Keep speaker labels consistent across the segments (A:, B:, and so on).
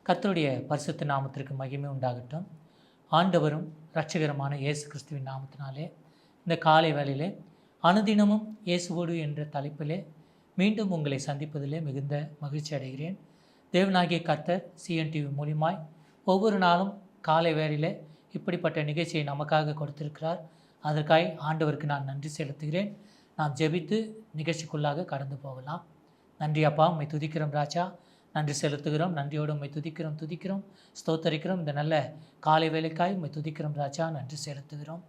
A: கர்த்தருடைய பரிசுத்த நாமத்திற்கு மகிமை உண்டாகட்டும். ஆண்டவரும் இரட்சகருமான இயேசு கிறிஸ்துவின் நாமத்தினாலே இந்த காலை வேளையிலே அனுதினமும் இயேசுவோடு என்ற தலைப்பிலே மீண்டும் உங்களை சந்திப்பதிலே மிகுந்த மகிழ்ச்சி அடைகிறேன். தேவனாகிய கர்த்தர் CNTV மூலியமாய் ஒவ்வொரு நாளும் காலை வேளையிலே இப்படிப்பட்ட நிகழ்ச்சியை நமக்காக கொடுத்திருக்கிறார். அதற்காக ஆண்டவருக்கு நான் நன்றி செலுத்துகிறேன். நாம் ஜெபித்து நிகழ்ச்சிக்குள்ளாக கடந்து போகலாம். நன்றி அப்பா, உம்மை துதிக்கிறோம் ராஜா, நன்றி செலுத்துகிறோம். நன்றியோடு உம்மை துதிக்கிறோம் ஸ்தோத்தரிக்கிறோம். இந்த நல்ல காலை வேலைக்காய் உம்மை துதிக்கிறோம் ராஜா, நன்றி செலுத்துகிறோம்.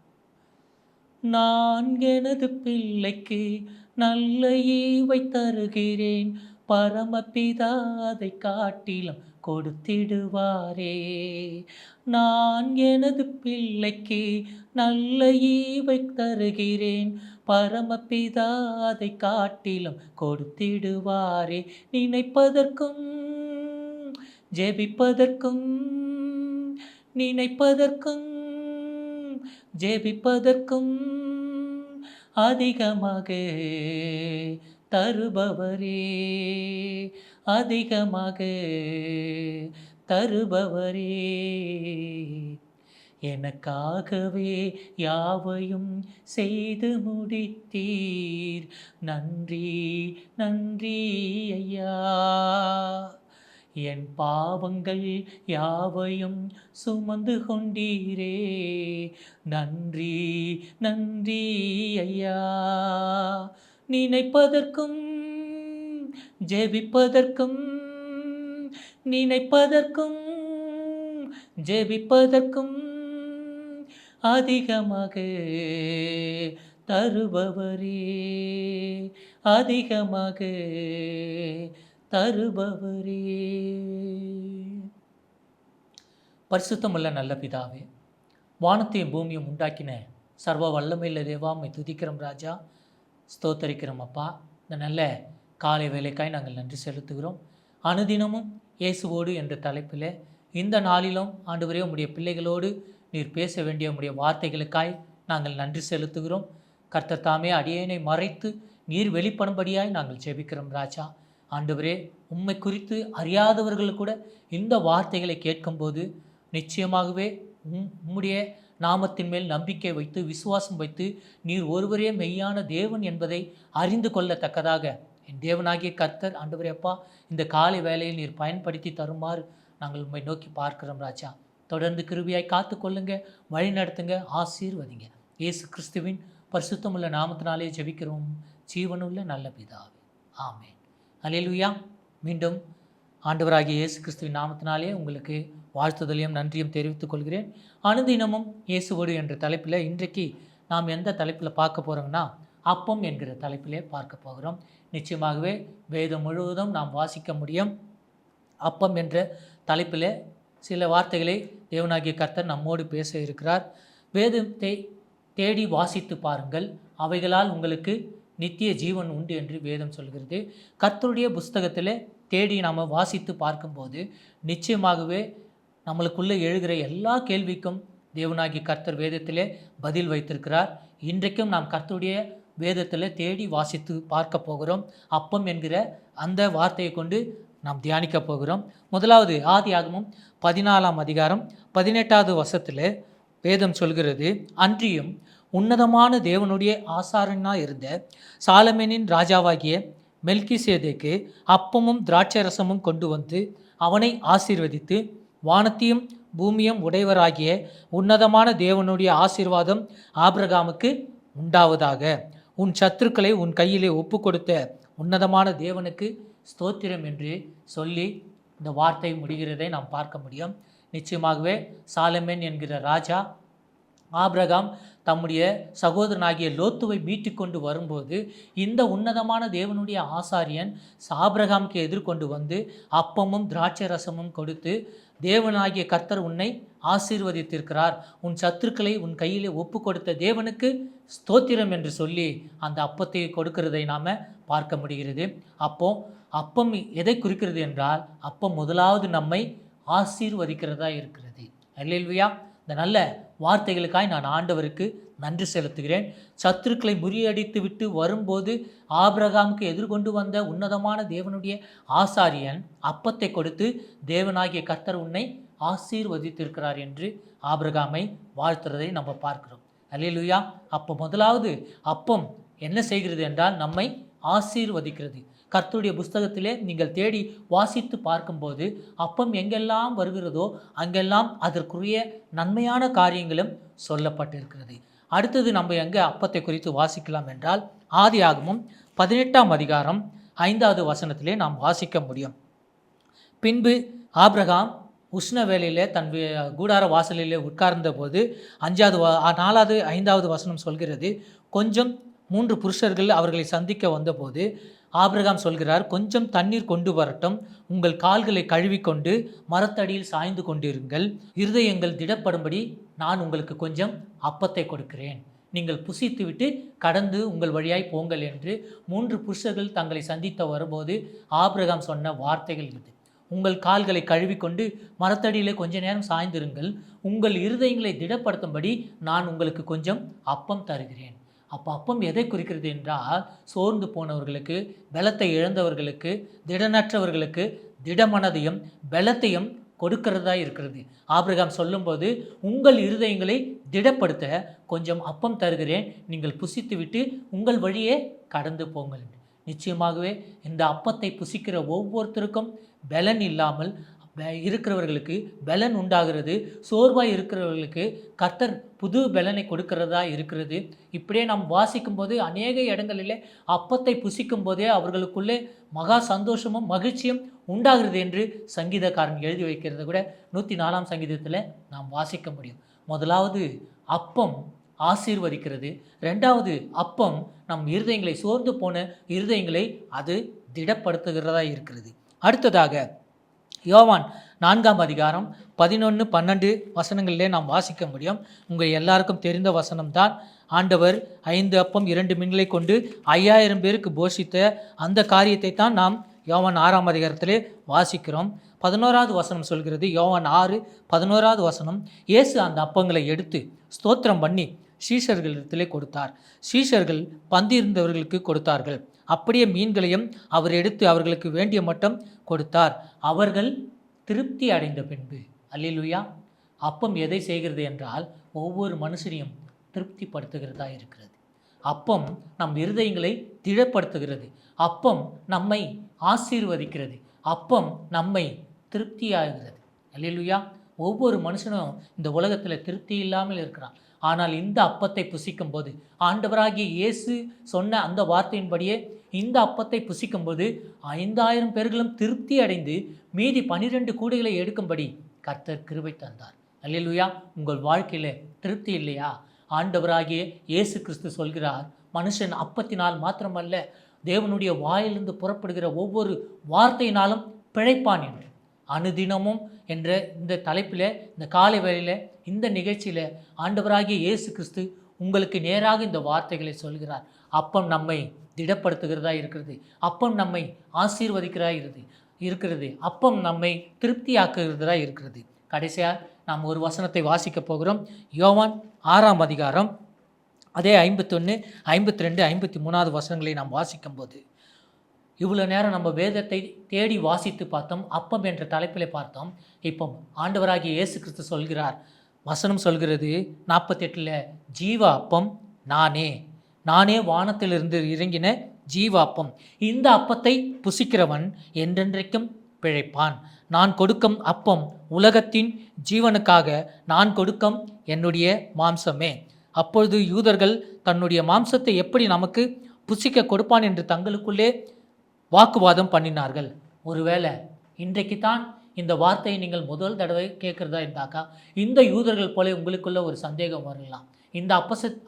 A: நான் எனது பிள்ளைக்கு நல்ல ஈவை தருகிறேன், பரமபிதா அதை காட்டிலும் கொடுத்திடுவாரே. நான் எனது பிள்ளைக்கு நல்ல ஈவை தருகிறேன், பரமபிதா அதை காட்டிலும் கொடுத்திடுவாரே. நினைப்பதற்கும் ஜெபிப்பதற்கும் நினைப்பதற்கும் ஜெபிப்பதற்கும் அதிகமாக தருபவரே, அதிகமாக தருபவரே. எனக்காகவே யாவையும் செய்து முடித்தீர், நன்றி நன்றி ஐயா. என் பாவங்கள் யாவையும் சுமந்து கொண்டீரே, நன்றி நன்றி ஐயா. நினைப்பதற்கும் ஜெபிப்பதற்கும் நினைப்பதற்கும் ஜெபிப்பதற்கும் அதிகமாக தருபவரே, அதிகமாக தருபவரே. பரிசுத்தமுள்ள நல்ல பிதாவே, வானத்தையும் பூமியும் உண்டாக்கின சர்வ வல்லமையுள்ள தேவா, உம்மை துதிக்கிறோம் ராஜா, ஸ்தோத்தரிக்கிறோம் அப்பா. இந்த நல்ல காலை வேலைக்காய் நாங்கள் நன்றி செலுத்துகிறோம். அனுதினமும் இயேசுவோடு என்ற தலைப்பில் இந்த நாளிலும் ஆண்டவரே உம்முடைய பிள்ளைகளோடு நீர் பேச வேண்டிய உம்முடைய வார்த்தைகளுக்காய் நாங்கள் நன்றி செலுத்துகிறோம். கர்த்தர் தாமே அடியேனை மறைத்து நீர் வெளிப்படும்படியாய் நாங்கள் ஜெபிக்கிறோம் ராஜா. ஆண்டவரே, உம்மை குறித்து அறியாதவர்கள் கூட இந்த வார்த்தைகளை கேட்கும்போது நிச்சயமாகவே உம்முடைய நாமத்தின் மேல் நம்பிக்கை வைத்து விசுவாசம் வைத்து நீர் ஒருவரே மெய்யான தேவன் என்பதை அறிந்து கொள்ளத்தக்கதாக என் தேவனாகிய கர்த்தர் ஆண்டவரே அப்பா, இந்த காலை வேளையில் நீர் பயன்படுத்தி தருமாறு நாங்கள் உம்மை நோக்கி பார்க்கிறோம் ராஜா. தொடர்ந்து கிருபையாய் காத்து கொள்ளுங்க, வழி நடத்துங்க, ஆசீர்வதிங்க. இயேசு கிறிஸ்துவின் பரிசுத்தமுள்ள நாமத்தினாலே ஜெபிக்கிறோம் ஜீவனுள்ள நல்ல பிதாவே, ஆமென். அல்லேலூயா. மீண்டும் ஆண்டவராகிய இயேசு கிறிஸ்துவின் நாமத்தினாலே உங்களுக்கு வாழ்த்துதலையும் நன்றியும் தெரிவித்துக் கொள்கிறேன். அனுதினமும் இயேசுவோடு என்ற தலைப்பில் இன்றைக்கு நாம் எந்த தலைப்பில் பார்க்க போகிறோம்னா, அப்பம் என்கிற தலைப்பிலே பார்க்க போகிறோம். நிச்சயமாகவே வேதம் முழுவதும் நாம் வாசிக்க முடியும். அப்பம் என்ற தலைப்பில் சில வார்த்தைகளை தேவனாகிய கர்த்தர் நம்மோடு பேச இருக்கிறார். வேதத்தை தேடி வாசித்து பாருங்கள், அவைகளால் உங்களுக்கு நித்திய ஜீவன் உண்டு என்று வேதம் சொல்கிறது. கர்த்தருடைய புஸ்தகத்தில் தேடி நாம் வாசித்து பார்க்கும்போது நிச்சயமாகவே நம்மளுக்குள்ளே எழுகிற எல்லா கேள்விக்கும் தேவனாகிய கர்த்தர் வேதத்திலே பதில் வைத்திருக்கிறார். இன்றைக்கும் நாம் கர்த்தருடைய வேதத்தில் தேடி வாசித்து பார்க்க போகிறோம். அப்பம் என்கிற அந்த வார்த்தையை கொண்டு நாம் தியானிக்க போகிறோம். முதலாவது ஆதியாகமம் 14ஆம் அதிகாரம் 18வது வசனத்தில் வேதம் சொல்கிறது, அன்றியும் உன்னதமான தேவனுடைய ஆசாரனாக இருந்த சாலமோனின் ராஜாவாகிய மெல்கிசேதேக்கு அப்பமும் திராட்சரசமும் கொண்டு வந்து அவனை ஆசீர்வதித்து, வானத்தையும் பூமியும் உடையவராகிய உன்னதமான தேவனுடைய ஆசீர்வாதம் ஆபிரகாமுக்கு உண்டாவதாக, உன் சத்துருக்களை உன் கையிலே ஒப்பு கொடுத்த உன்னதமான தேவனுக்கு ஸ்தோத்திரம் என்று சொல்லி இந்த வார்த்தை முடிகிறதை நாம் பார்க்க முடியும். நிச்சயமாகவே சாலமோன் என்கிற ராஜா ஆபிரகாம் தம்முடைய சகோதரனாகிய லோத்துவை மீட்டு கொண்டு வரும்போது இந்த உன்னதமான தேவனுடைய ஆசாரியன் ஆபிரகாமுக்கு எதிர்கொண்டு வந்து அப்பமும் திராட்சை ரசமும் கொடுத்து, தேவனாகிய கர்த்தர் உன்னை ஆசீர்வதித்திருக்கிறார், உன் சத்துருக்களை உன் கையிலே ஒப்பு கொடுத்த தேவனுக்கு ஸ்தோத்திரம் என்று சொல்லி அந்த அப்பத்தை கொடுக்கிறதை நாம் பார்க்க முடிகிறது. அப்பம் எதை குறிக்கிறது என்றால், அப்பம் முதலாவது நம்மை ஆசீர்வதிக்கிறதா இருக்கிறது. அல்லேலூயா. இந்த நல்ல வார்த்தைகளுக்காய் நான் ஆண்டவருக்கு நன்றி செலுத்துகிறேன். சத்துருக்களை முறியடித்து விட்டு வரும்போது ஆபிரகாமுக்கு எதிர்கொண்டு வந்த உன்னதமான தேவனுடைய ஆசாரியன் அப்பத்தை கொடுத்து, தேவனாகிய கர்த்தர் உன்னை ஆசீர்வதித்திருக்கிறார் என்று ஆபிரகாமை வாழ்த்துறதை நம்ம பார்க்கிறோம். அல்லேலூயா. அப்போ முதலாவது அப்பம் என்ன செய்கிறது என்றால் நம்மை ஆசீர்வதிக்கிறது. கர்த்தருடைய புஸ்தகத்திலே நீங்கள் தேடி வாசித்து பார்க்கும்போது அப்பம் எங்கெல்லாம் வருகிறதோ அங்கெல்லாம் அதற்குரிய நன்மையான காரியங்களும் சொல்லப்பட்டிருக்கிறது. அடுத்தது நம்ம எங்கே அப்பத்தை குறித்து வாசிக்கலாம் என்றால் ஆதியாகமம் 18ஆம் அதிகாரம் 5வது வசனத்திலே நாம் வாசிக்க முடியும். பின்பு ஆபிரகாம் உஷ்ண வேளையிலே தன் கூடார வாசலிலே உட்கார்ந்த போது 4வது 5வது வசனம் சொல்கிறது, கொஞ்சம் 3 புருஷர்கள் அவர்களை சந்திக்க வந்தபோது ஆபிரகாம் சொல்கிறார், கொஞ்சம் தண்ணீர் கொண்டு வரட்டும், உங்கள் கால்களை கழுவிக்கொண்டு மரத்தடியில் சாய்ந்து கொண்டிருங்கள், இருதயங்கள் திடப்படும்படி நான் உங்களுக்கு கொஞ்சம் அப்பத்தை கொடுக்கிறேன், நீங்கள் புசித்து விட்டு கடந்து உங்கள் வழியாய் போங்கள் என்று 3 புருஷர்கள் தங்களை சந்தித்த வரும்போது ஆபிரகாம் சொன்ன வார்த்தைகள் இது. உங்கள் கால்களை கழுவிக்கொண்டு மரத்தடியிலே கொஞ்ச நேரம் சாய்ந்திருங்கள், உங்கள் இருதயங்களை திடப்படுத்தும்படி நான் உங்களுக்கு கொஞ்சம் அப்பம் தருகிறேன். அப்போ அப்பம் எதை குறிக்கிறது என்றால், சோர்ந்து போனவர்களுக்கு, பலத்தை இழந்தவர்களுக்கு, திடனற்றவர்களுக்கு திடமனதையும் பலத்தையும் கொடுக்கிறதா இருக்கிறது. ஆபிரகாம் சொல்லும்போது, உங்கள் இருதயங்களை திடப்படுத்த கொஞ்சம் அப்பம் தருகிறேன், நீங்கள் புசித்து விட்டு உங்கள் வழியே கடந்து போங்கள். நிச்சயமாகவே இந்த அப்பத்தை புசிக்கிற ஒவ்வொருத்தருக்கும் பலன் இல்லாமல் இருக்கிறவர்களுக்கு பலன் உண்டாகிறது. சோர்வாய் இருக்கிறவர்களுக்கு கர்த்தர் புது பலனை கொடுக்கிறதா இருக்கிறது. இப்படியே நாம் வாசிக்கும் போது அநேக இடங்களிலே அப்பத்தை புசிக்கும் போதே அவர்களுக்குள்ளே மகா சந்தோஷமும் மகிழ்ச்சியும் உண்டாகிறது என்று சங்கீதக்காரன் எழுதி வைக்கிறத கூட 104ஆம் சங்கீதத்தில் நாம் வாசிக்க முடியும். முதலாவது அப்பம் ஆசீர்வதிக்கிறது. 2வது அப்பம் நம் இருதயங்களை, சோர்ந்து போன இருதயங்களை அது திடப்படுத்துகிறதா இருக்கிறது. அடுத்ததாக யோவான் 4ஆம் அதிகாரம் 11, 12 வசனங்களிலே நாம் வாசிக்க முடியும். உங்கள் எல்லாருக்கும் தெரிந்த வசனம்தான். ஆண்டவர் 5 அப்பம் 2 மீன்களை கொண்டு 5000 பேருக்கு போஷித்த அந்த காரியத்தை தான் நாம் யோவான் 6ஆம் அதிகாரத்திலே வாசிக்கிறோம். 11வது வசனம் சொல்கிறது, யோவான் 6, 11வது வசனம், இயேசு அந்த அப்பங்களை எடுத்து ஸ்தோத்திரம் பண்ணி சீஷர்களிடத்திலே கொடுத்தார். சீஷர்கள் பந்தியிருந்தவர்களுக்கு கொடுத்தார்கள். அப்படியே மீன்களையும் அவர் எடுத்து அவர்களுக்கு வேண்டிய மட்டும் கொடுத்தார். அவர்கள் திருப்தி அடைந்த பின்பு. அல்லேலூயா. அப்பம் எதை செய்கிறது என்றால் ஒவ்வொரு மனுஷனையும் திருப்திப்படுத்துகிறதா இருக்கிறது. அப்பம் நம் இருதயங்களை திடப்படுத்துகிறது. அப்பம் நம்மை ஆசீர்வதிக்கிறது. அப்பம் நம்மை திருப்தியாகிறது. அல்லேலூயா. ஒவ்வொரு மனுஷனும் இந்த உலகத்தில் திருப்தி இல்லாமல் இருக்கிறான். ஆனால் இந்த அப்பத்தை புசிக்கும் போது, ஆண்டவராகிய இயேசு சொன்ன அந்த வார்த்தையின்படியே இந்த அப்பத்தை புசிக்கும்போது 5000 பேர்களும் திருப்தி அடைந்து மீதி 12 கூடைகளை எடுக்கும்படி கர்த்தர் கிருபை தந்தார். அல்லேலூயா. உங்கள் வாழ்க்கையில் திருப்தி இல்லையா? ஆண்டவராகிய இயேசு கிறிஸ்து சொல்கிறார், மனுஷன் அப்பத்தினால் மாத்திரமல்ல தேவனுடைய வாயிலிருந்து புறப்படுகிற ஒவ்வொரு வார்த்தையினாலும் பிழைப்பான் என்று. அனுதினமும் என்ற இந்த தலைப்பில், இந்த காலை வேளையில், இந்த நிகழ்ச்சியில் ஆண்டவராகிய இயேசு கிறிஸ்து உங்களுக்கு நேராக இந்த வார்த்தைகளை சொல்கிறார். அப்பம் நம்மை திடப்படுத்துகிறதா இருக்கிறது. அப்பம் நம்மை ஆசீர்வதிக்கிறதா இருக்கிறது. அப்பம் நம்மை திருப்தியாக்குகிறதா இருக்கிறது. கடைசியாக நாம் ஒரு வசனத்தை வாசிக்க போகிறோம். யோவான் 6ஆம் அதிகாரம் அதே 51, 52, 53வது வசனங்களை நாம் வாசிக்கும் போது, இவ்வளோ நேரம் நம்ம வேதத்தை தேடி வாசித்து பார்த்தோம். அப்பம் என்ற தலைப்பில் பார்த்தோம். இப்போ ஆண்டவராகிய இயேசு கிறிஸ்து சொல்கிறார், வசனம் சொல்கிறது 48, ஜீவ அப்பம் நானே, நானே வானத்திலிருந்து இறங்கின ஜீவ அப்பம். இந்த அப்பத்தை புசிக்கிறவன் என்றென்றைக்கும் பிழைப்பான். நான் கொடுக்கும் அப்பம் உலகத்தின் ஜீவனுக்காக நான் கொடுக்கும் என்னுடைய மாம்சமே. அப்பொழுது யூதர்கள் தன்னுடைய மாம்சத்தை எப்படி நமக்கு புசிக்க கொடுப்பான் என்று தங்களுக்குள்ளே வாக்குவாதம் பண்ணினார்கள். ஒருவேளை இன்றைக்கு தான் இந்த வார்த்தையை நீங்கள் முதல் தடவை கேட்குறதா இருந்தாக்கா, இந்த யூதர்கள் போல உங்களுக்குள்ள ஒரு சந்தேகம் வரலாம். இந்த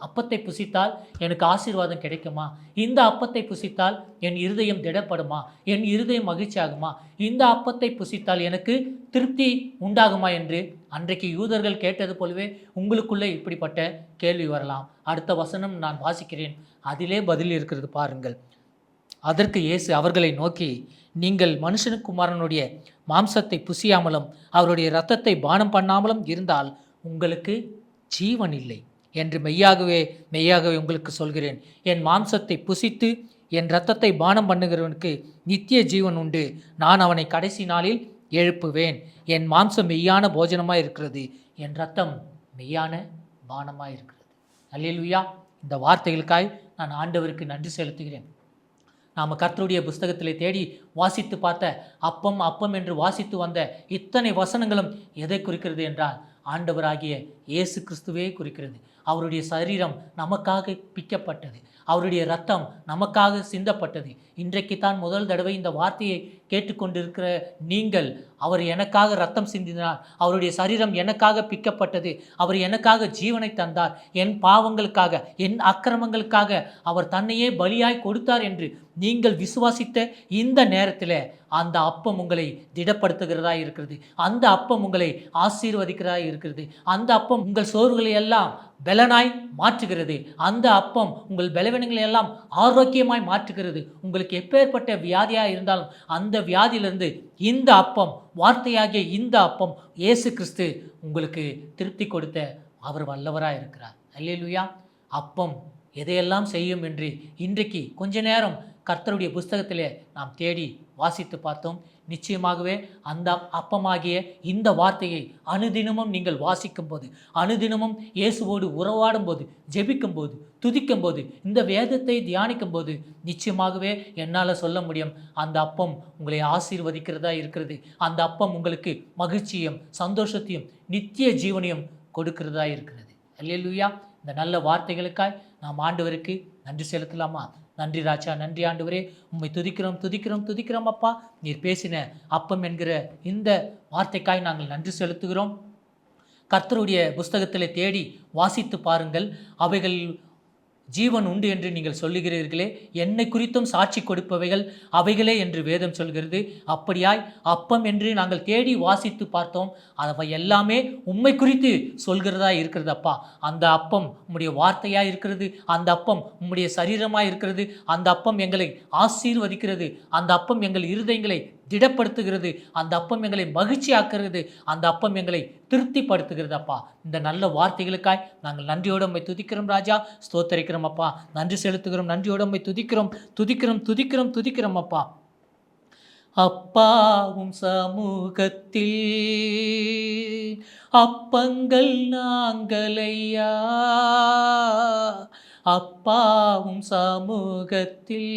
A: அப்பத்தை புசித்தால் எனக்கு ஆசீர்வாதம் கிடைக்குமா? இந்த அப்பத்தை புசித்தால் என் இருதயம் திடப்படுமா? என் இருதயம் மகிழ்ச்சி ஆகுமா? இந்த அப்பத்தை புசித்தால் எனக்கு திருப்தி உண்டாகுமா என்று அன்றைக்கு யூதர்கள் கேட்டது போலவே உங்களுக்குள்ளே இப்படிப்பட்ட கேள்வி வரலாம். அடுத்த வசனம் நான் வாசிக்கிறேன், அதிலே பதில் இருக்கிறது பாருங்கள். அதற்கு இயேசு அவர்களை நோக்கி, நீங்கள் மனுஷனுக்குமாரனுடைய மாம்சத்தை புசியாமலும் அவருடைய இரத்தத்தை பானம் பண்ணாமலும் இருந்தால் உங்களுக்கு ஜீவன் இல்லை என்று மெய்யாகவே மெய்யாகவே உங்களுக்கு சொல்கிறேன். என் மாம்சத்தை புசித்து என் இரத்தத்தை பானம் பண்ணுகிறவனுக்கு நித்திய ஜீவன் உண்டு. நான் அவனை கடைசி நாளில் எழுப்புவேன். என் மாம்சம் மெய்யான போஜனமாக இருக்கிறது, என் இரத்தம் மெய்யான பானமாக இருக்கிறது. அல்லேலூயா. இந்த வார்த்தைகளுக்காய் நான் ஆண்டவருக்கு நன்றி செலுத்துகிறேன். நாம் கர்த்தருடைய புஸ்தகத்திலே தேடி வாசித்து பார்த்த அப்பம் அப்பம் என்று வாசித்து வந்த இத்தனை வசனங்களும் எதை குறிக்கிறது என்றால் ஆண்டவராகிய இயேசு கிறிஸ்துவே குறிக்கிறது. அவருடைய சரீரம் நமக்காக பிக்கப்பட்டது, அவருடைய இரத்தம் நமக்காக சிந்தப்பட்டது. இன்றைக்கு தான் முதல் தடவை இந்த வார்த்தையை கேட்டுக்கொண்டிருக்கிற நீங்கள், அவர் எனக்காக இரத்தம் சிந்தினார், அவருடைய சரீரம் எனக்காக பிக்கப்பட்டது, அவர் எனக்காக ஜீவனை தந்தார், என் பாவங்களுக்காக என் அக்கிரமங்களுக்காக அவர் தன்னையே பலியாய் கொடுத்தார் என்று நீங்கள் விசுவாசித்த இந்த நேரத்தில் அந்த அப்பம் உங்களை திடப்படுத்துகிறதா இருக்கிறது. அந்த அப்பம் உங்களை ஆசீர்வதிக்கிறதா இருக்கிறது. அந்த அப்பம் உங்கள் சோர்வுகளை எல்லாம் பலனாய் மாற்றுகிறது. அந்த அப்பம் உங்கள் பலவீனங்களை எல்லாம் ஆரோக்கியமாய் மாற்றுகிறது. உங்களுக்கு எப்பேற்பட்ட வியாதியாக இருந்தாலும் அந்த வியாதியிலிருந்து இந்த அப்பம், வார்த்தையாகிய இந்த அப்பம், இயேசு கிறிஸ்து உங்களுக்கு திருப்தி கொடுத்த அவர் வல்லவராக இருக்கிறார். அல்லேலூயா. அப்பம் எதையெல்லாம் செய்யும் என்று இன்றைக்கு கொஞ்ச நேரம் கர்த்தருடைய புஸ்தகத்திலே நாம் தேடி வாசித்து பார்த்தோம். நிச்சயமாகவே அந்த அப்பமாகிய இந்த வார்த்தையை அனுதினமும் நீங்கள் வாசிக்கும் போது, அனுதினமும் இயேசுவோடு உறவாடும் போது, ஜெபிக்கும் போது, துதிக்கும் போது, இந்த வேதத்தை தியானிக்கும் போது நிச்சயமாகவே என்னால் சொல்ல முடியும், அந்த அப்பம் உங்களை ஆசீர்வதிக்கிறதா இருக்கிறது. அந்த அப்பம் உங்களுக்கு மகிழ்ச்சியும் சந்தோஷத்தையும் நித்திய ஜீவனையும் கொடுக்கிறதா இருக்கிறது. அல்லேலூயா. இந்த நல்ல வார்த்தைகளுக்காய் நாம் ஆண்டவருக்கு நன்றி செலுத்தலாமா? நன்றி ராஜா, நன்றி ஆண்டவரே, உம்மை துதிக்கிறோம் துதிக்கிறோம் துதிக்கிறோம் அப்பா. நீர் பேசின அப்பம் என்கிற இந்த வார்த்தைக்காய் நாங்கள் நன்றி செலுத்துகிறோம். கர்த்தருடைய புஸ்தகத்தில் தேடி வாசித்து பாருங்கள். அவைகள் ஜீவன் உண்டு என்று நீங்கள் சொல்லுகிறீர்களே, என்னை குறித்தும் சாட்சி கொடுப்பவைகள் அவைகளே என்று வேதம் சொல்கிறது. அப்படியாய் அப்பம் என்று நாங்கள் தேடி வாசித்து பார்த்தோம். அவை எல்லாமே உம்மை குறித்து சொல்கிறதா இருக்கிறது அப்பா. அந்த அப்பம் உம்முடைய வார்த்தையாக இருக்கிறது, அந்த அப்பம் உம்முடைய சரீரமாக இருக்கிறது, அந்த அப்பம் எங்களை ஆசீர்வதிக்கிறது, அந்த அப்பம் எங்கள் இருதயங்களை திடப்படுத்துகிறது, அந்த அப்பம் எங்களை மகிழ்ச்சியாக்குறது, அந்த அப்பம் எங்களை திருப்திப்படுத்துகிறது அப்பா. இந்த நல்ல வார்த்தைகளுக்காய் நாங்கள் நன்றியோடு உம்மை துதிக்கிறோம் ராஜா, ஸ்தோத்தரிக்கிறோம் அப்பா, நன்றி செலுத்துகிறோம், நன்றியோடு உம்மை துதிக்கிறோம் துதிக்கிறோம் துதிக்கிறோம் துதிக்கிறோம் அப்பா. அப்பாவும் சமூகத்தில் அப்பங்கள் நாங்களையா, அப்பாவும் சமூகத்தில்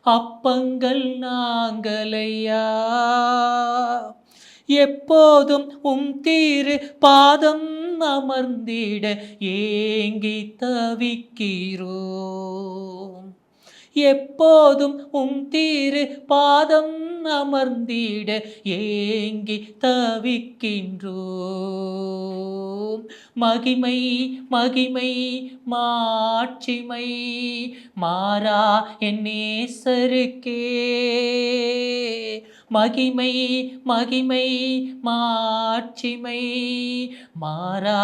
A: அப்பங்கள் நாங்களையா, எப்போதும் திரு பாதம் அமர்ந்திட ஏங்கி தவிக்கிறோம். எப்போதும் திரு பாதம் அமர்ந்திட ஏங்கி தவிக்கின்றோம். மகிமை மகிமை மாட்சிமை மாறா என் நேசருக்கே, மகிமை மகிமை மாட்சிமை மாறா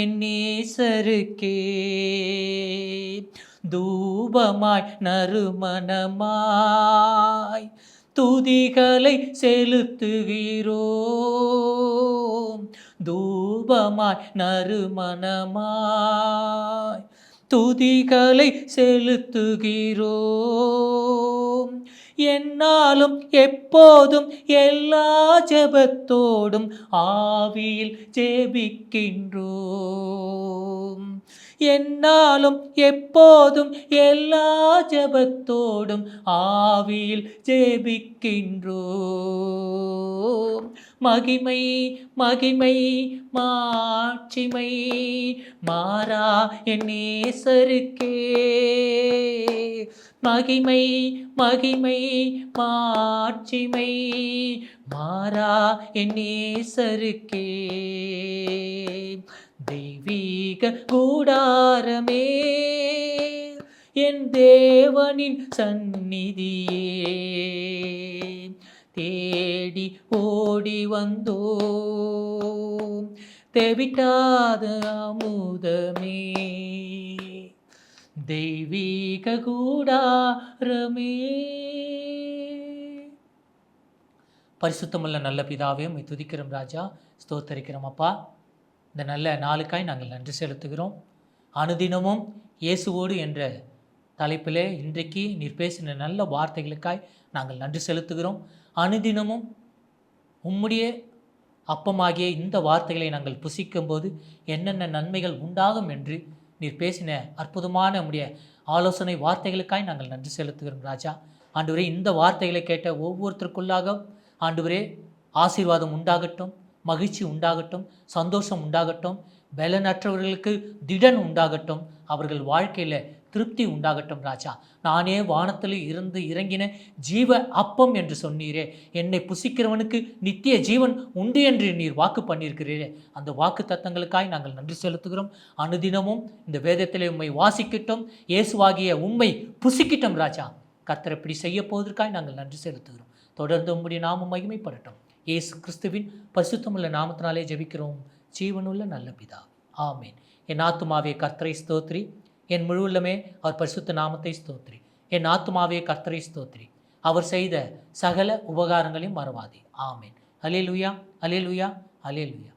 A: என் நேசருக்கே, தூபமாய் நறுமணமாய் துதிகளை செலுத்துகிறோம். தூபமாய் நறுமணமாய் துதிகளை செலுத்துகிறோம். என்னாலும் எப்போதும் எல்லா ஜெபத்தோடும் ஆவியில் ஜெபிக்கின்றோம். என்னாலும் எப்போதும் எல்லா ஜெபத்தோடும் ஆவியில் ஜெபிக்கின்றோம். மகிமை மகிமை மாட்சிமை மாறா என் நேசருக்கே, மகிமை மகிமை மாட்சிமை மாறா என் நேசருக்கே. தெய்வீக கூடாரமே என் தேவனின் சந்நிதியே, தேடி ஓடி வந்தோம் தெவிட்டாத அமுதமே, தெய்வீக கூடாரமே. பரிசுத்தமுள்ள நல்ல பிதாவே, உம்மை துதிக்கிறோம் ராஜா, ஸ்தோத்தரிக்கிறோம் அப்பா. இந்த நல்ல நாளுக்காய் நாங்கள் நன்றி செலுத்துகிறோம். அனுதினமும் இயேசுவோடு என்ற தலைப்பிலே இன்றைக்கு நீர் பேசின நல்ல வார்த்தைகளுக்காய் நாங்கள் நன்றி செலுத்துகிறோம். அனுதினமும் உம்முடைய அப்பமாகிய இந்த வார்த்தைகளை நாங்கள் புசிக்கும்போது என்னென்ன நன்மைகள் உண்டாகும் என்று நீர் பேசின அற்புதமான நம்முடைய ஆலோசனை வார்த்தைகளுக்காய் நாங்கள் நன்றி செலுத்துகிறோம் ராஜா. ஆண்டவரே, இந்த வார்த்தைகளை கேட்ட ஒவ்வொருத்தருக்குள்ளாக ஆண்டவரே ஆசீர்வாதம் உண்டாகட்டும், மகிழ்ச்சி உண்டாகட்டும், சந்தோஷம் உண்டாகட்டும், பலனற்றவர்களுக்கு திடன் உண்டாகட்டும், அவர்கள் வாழ்க்கையில் திருப்தி உண்டாகட்டும் ராஜா. நானே வானத்தில் இருந்து இறங்கின ஜீவ அப்பம் என்று சொன்னீரே, என்னை புசிக்கிறவனுக்கு நித்திய ஜீவன் உண்டு என்று நீர் வாக்கு பண்ணியிருக்கிறீரே, அந்த வாக்கு தத்தங்களுக்காய் நாங்கள் நன்றி செலுத்துகிறோம். அனுதினமும் இந்த வேதத்திலே உம்மை வாசிக்கட்டும், இயேசுவாகிய உம்மை புசிக்கட்டும் ராஜா. கர்த்தர் இப்படி செய்ய போவதற்காய் நாங்கள் நன்றி செலுத்துகிறோம். தொடர்ந்து உம்முடைய நாமம் மகிமைப்படட்டும். இயேசு கிறிஸ்துவின் பரிசுத்தமுள்ள நாமத்தினாலே ஜெபிக்கிறோம் ஜீவனுள்ள நல்ல பிதா, ஆமேன். என் ஆத்துமாவே கர்த்தரை ஸ்தோத்ரி, என் முழு உள்ளமே அவர் பரிசுத்த நாமத்தை ஸ்தோத்ரி. என் ஆத்துமாவே கர்த்தரை ஸ்தோத்ரி, அவர் செய்த சகல உபகாரங்களையும் மறவாதே. ஆமேன். அல்லேலூயா, அல்லேலூயா, அல்லேலூயா.